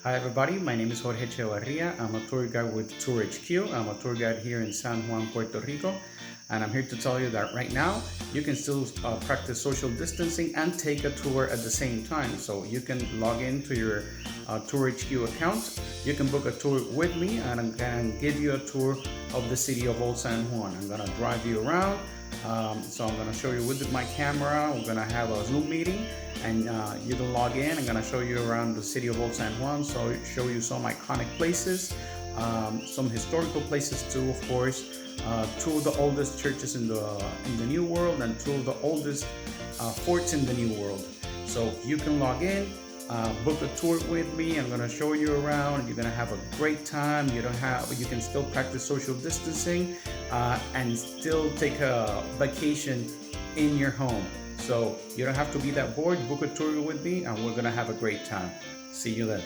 Hi everybody, my name is Jorge Chevarria. I'm a tour guide with tourHQ. I'm a tour guide here in San Juan, Puerto Rico. And I'm here to tell you that right now you can still practice social distancing and take a tour at the same time. So you can log into your tourHQ account. You can book a tour with me and I'm going to give you a tour of the city of Old San Juan. I'm going to drive you around. So I'm going to show you with my camera. We're going to have a Zoom meeting and you can log in. I'm going to show you around the city of Old San Juan, so show you some iconic places, some historical places too, of course. Two of the oldest churches in the New World and two of the oldest forts in the New World. So you can log in, book a tour with me. I'm gonna show you around. You're gonna have a great time. You can still practice social distancing and still take a vacation in your home. So you don't have to be that bored. Book a tour with me and we're gonna have a great time. See you then.